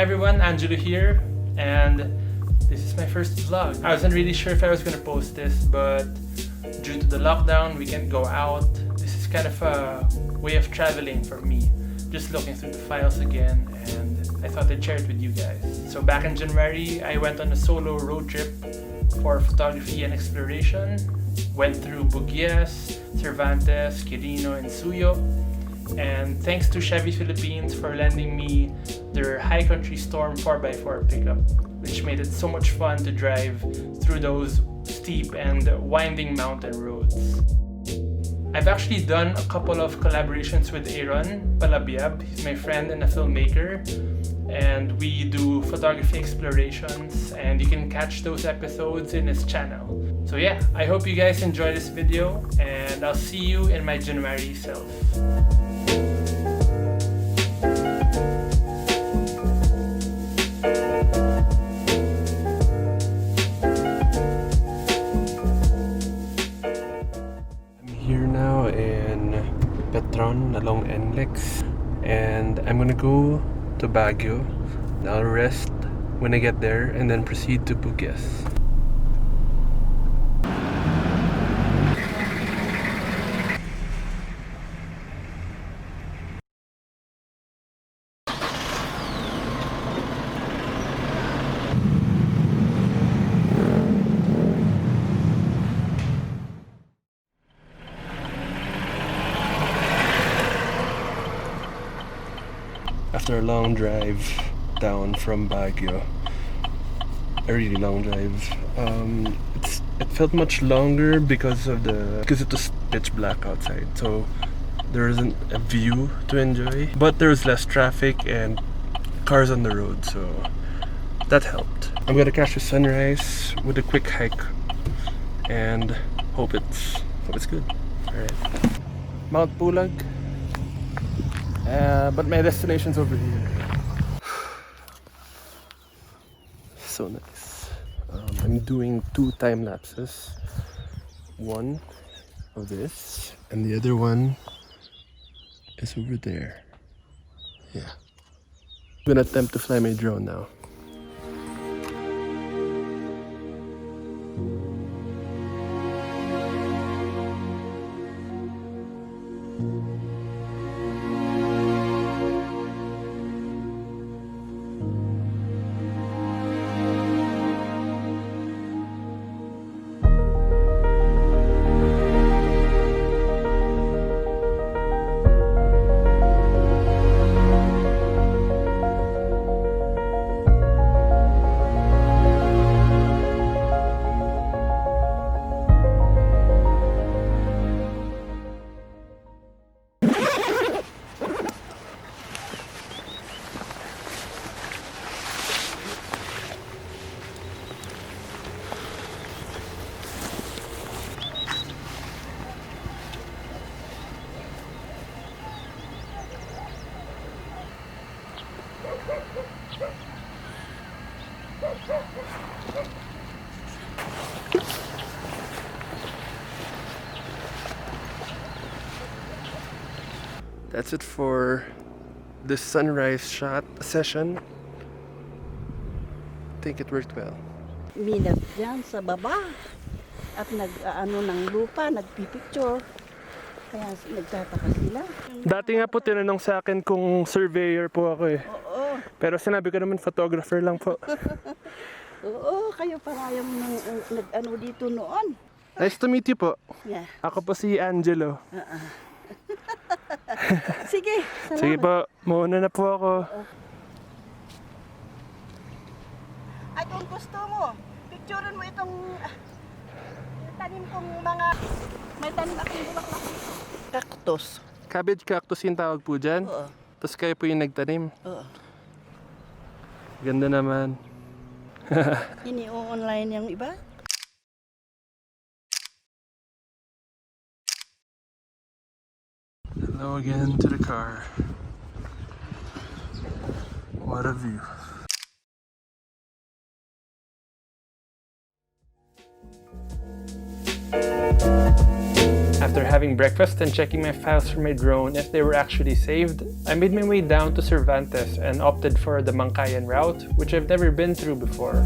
Hi everyone, Angelo here, and this is my first vlog. I wasn't really sure if I was gonna post this, but due to the lockdown, we can't go out. This is kind of a way of traveling for me, just looking through the files again, and I thought I'd share it with you guys. So back in January, I went on a solo road trip for photography and exploration. Went through Buguias, Cervantes, Quirino, and Suyo. And thanks to Chevy Philippines for lending me their High Country Storm 4x4 pickup, which made it so much fun to drive through those steep and winding mountain roads. I've actually done a couple of collaborations with Aaron Palabiab. He's my friend and a filmmaker, and we do photography explorations, and you can catch those episodes in his channel. So yeah, I hope you guys enjoy this video, and I'll see you in my January self. Here now in Petron along NLEX, and I'm gonna go to Baguio. I'll rest when I get there and then proceed to Buguias. After a long drive down from Baguio, a really long drive, it felt much longer because it was pitch black outside, so there isn't a view to enjoy, but there was less traffic and cars on the road, so that helped. I'm gonna catch the sunrise with a quick hike and hope it's good. All right, Mount Pulag. But my destination's over here. So nice. I'm doing 2 time lapses. One of this, and the other one is over there. Yeah. I'm gonna attempt to fly my drone now. That's it for this sunrise shot session. I think it worked well. Minat dyan sa baba at nag-ano ng lupa, nagpipicture. Kaya nagtataka sila. Dati nga po tinanong sa akin kung surveyor po ako eh. Oo. Pero sinabi ko naman photographer lang po. Oo, kayo pa yung nag-ano dito noon. Nice to meet you po. Yeah. Ako po si Angelo. Sige, salamat. Sige po, mauna na po ako. Ay, kung gusto mo, picturean mo itong tanim kong mga... May tanim akong bulaklak dito. Cactus. Cabbage cactus yung tawag po dyan. Oo. Tapos kayo po yung nagtanim. Oo. Ganda naman. Ini-online yung iba. Hello again to the car. What a view. After having breakfast and checking my files from my drone if they were actually saved, I made my way down to Cervantes and opted for the Mangkayan route, which I've never been through before.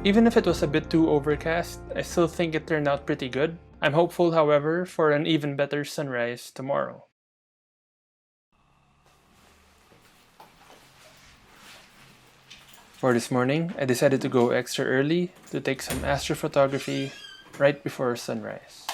Even if it was a bit too overcast, I still think it turned out pretty good. I'm hopeful, however, for an even better sunrise tomorrow. For this morning, I decided to go extra early to take some astrophotography right before sunrise.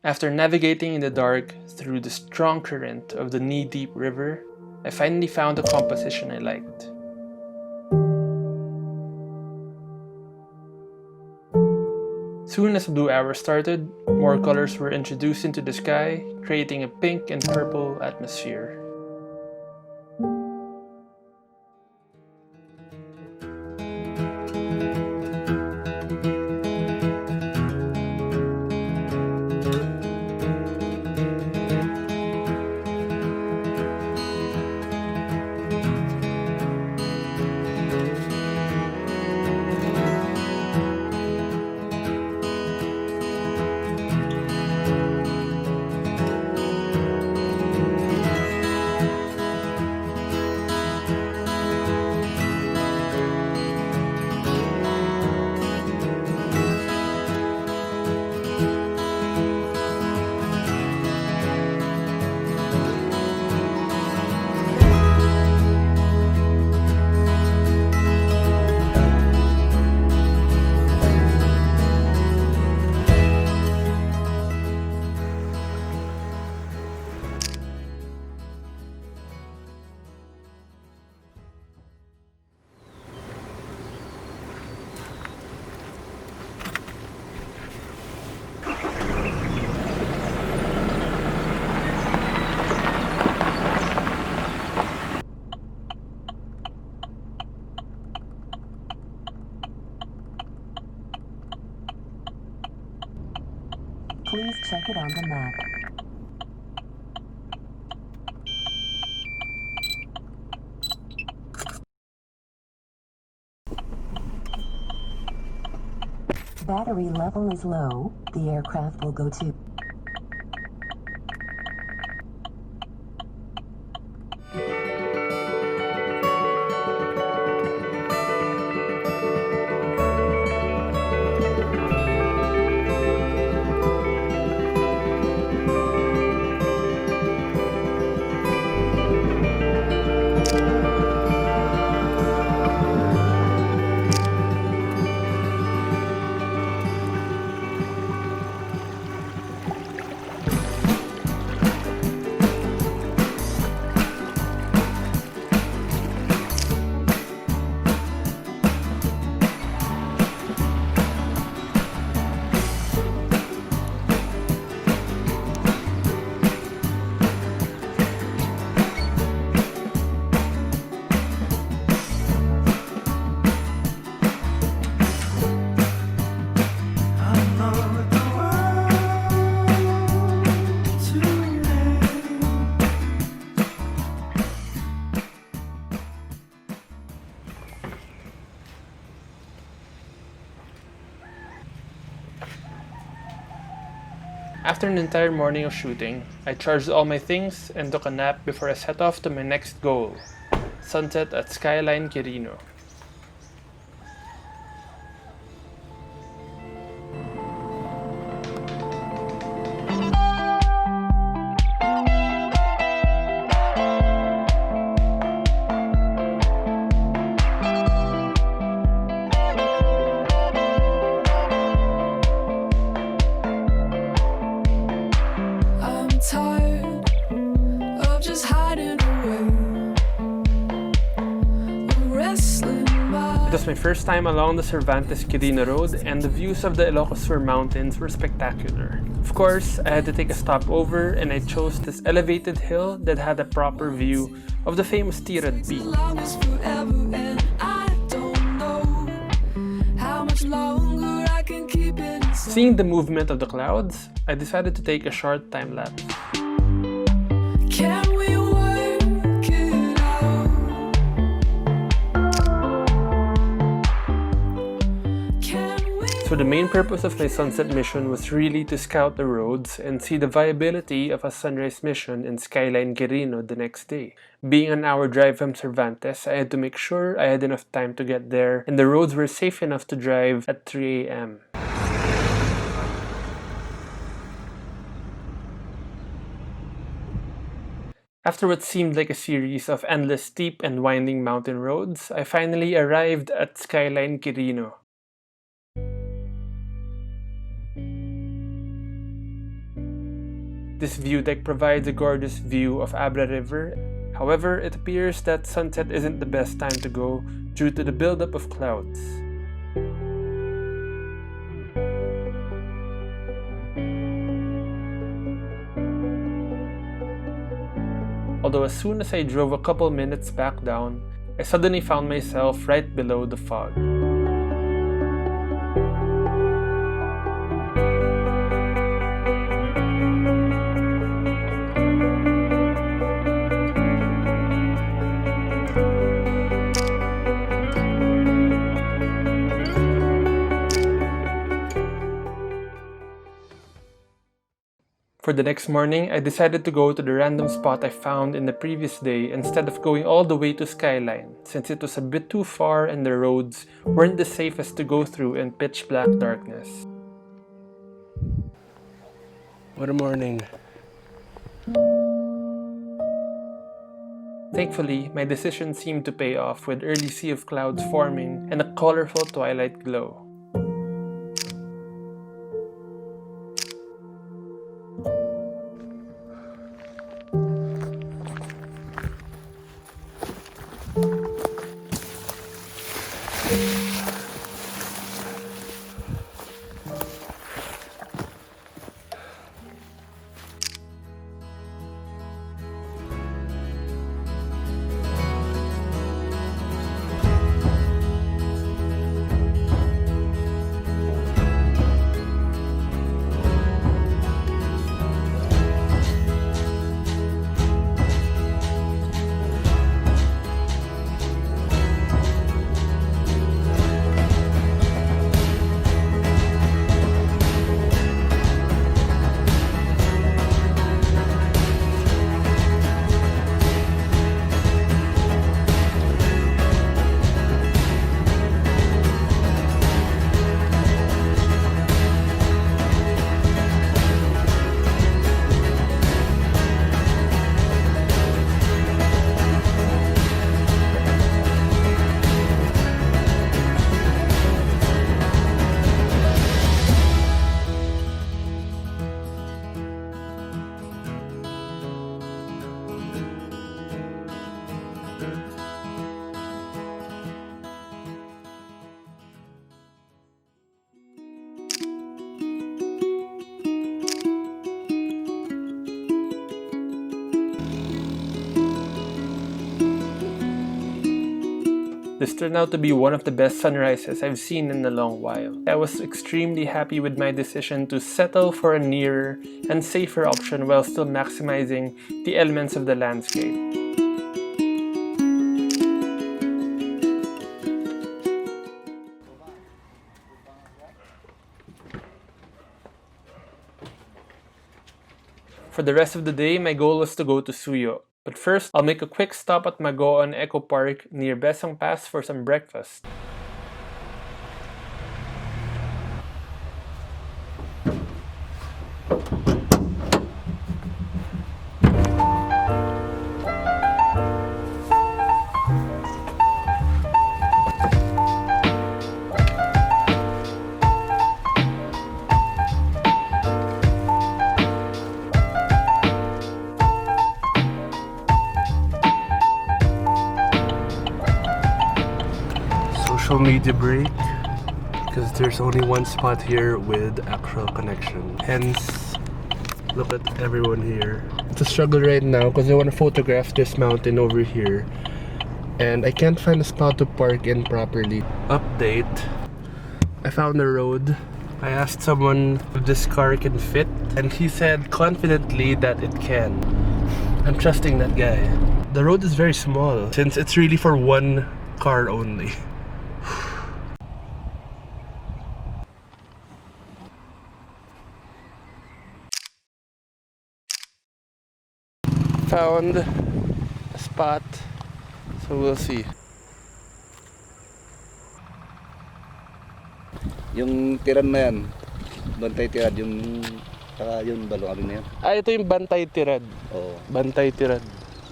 After navigating in the dark through the strong current of the knee-deep river, I finally found a composition I liked. Soon as the blue hour started, more colors were introduced into the sky, creating a pink and purple atmosphere. Please check it on the map. Battery level is low. The aircraft will go to... After an entire morning of shooting, I charged all my things and took a nap before I set off to my next goal, sunset at Skyline Quirino. It was my first time along the Cervantes Quirino road, and the views of the Ilocos mountains were spectacular. Of course, I had to take a stop over, and I chose this elevated hill that had a proper view of the famous Tirad Peak. Seeing the movement of the clouds, I decided to take a short time lapse. So the main purpose of my sunset mission was really to scout the roads and see the viability of a sunrise mission in Skyline Quirino the next day. Being an hour drive from Cervantes, I had to make sure I had enough time to get there and the roads were safe enough to drive at 3 a.m. After what seemed like a series of endless steep and winding mountain roads, I finally arrived at Skyline Quirino. This view deck provides a gorgeous view of Abra River. However, it appears that sunset isn't the best time to go due to the buildup of clouds. Although as soon as I drove a couple minutes back down, I suddenly found myself right below the fog. For the next morning, I decided to go to the random spot I found in the previous day instead of going all the way to Skyline, since it was a bit too far and the roads weren't the safest to go through in pitch black darkness. What a morning. Thankfully, my decision seemed to pay off with early sea of clouds forming and a colorful twilight glow. This turned out to be one of the best sunrises I've seen in a long while. I was extremely happy with my decision to settle for a nearer and safer option while still maximizing the elements of the landscape. For the rest of the day, my goal was to go to Suyo. But first, I'll make a quick stop at Maggon Eco Park near Besang Pass for some breakfast. Social media break because there's only one spot here with actual connection. Hence, look at everyone here. It's a struggle right now because I want to photograph this mountain over here and I can't find a spot to park in properly. Update. I found a road. I asked someone if this car can fit and he said confidently that it can. I'm trusting that guy. The road is very small since it's really for one car only. Found a spot, so we'll see. Yung tiran na yan, bantay tirad, yung saka yun balong abin na yan. Ah, ito yung bantay tirad. Oo. Bantay tirad.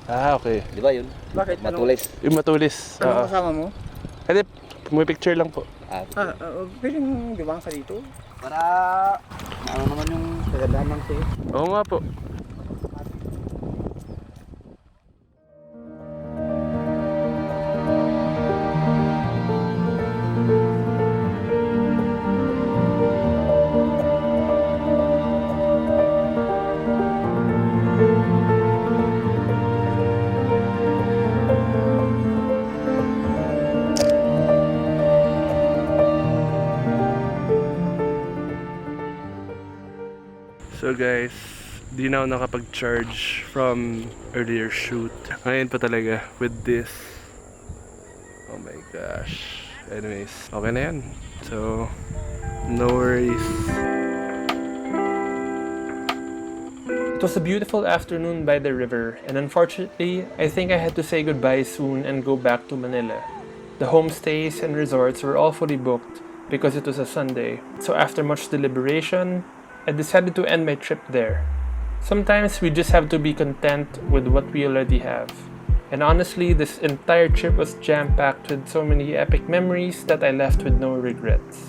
Ah, okay. Di ba yun? Bakit? Matulis. Yung matulis. Ano kasama mo? Hindi, may picture lang po. Pwedeng gawang sa dito? Para ano naman yung kagandahan ng sa'yo. Oo nga po. So guys, di na ako nakapag-charge from earlier shoot. Ngayon pa talaga with this. Oh my gosh. Anyways, okay na yan. So, no worries. It was a beautiful afternoon by the river, and unfortunately, I think I had to say goodbye soon and go back to Manila. The homestays and resorts were all fully booked because it was a Sunday. So after much deliberation, I decided to end my trip there. Sometimes we just have to be content with what we already have. And honestly, this entire trip was jam-packed with so many epic memories that I left with no regrets.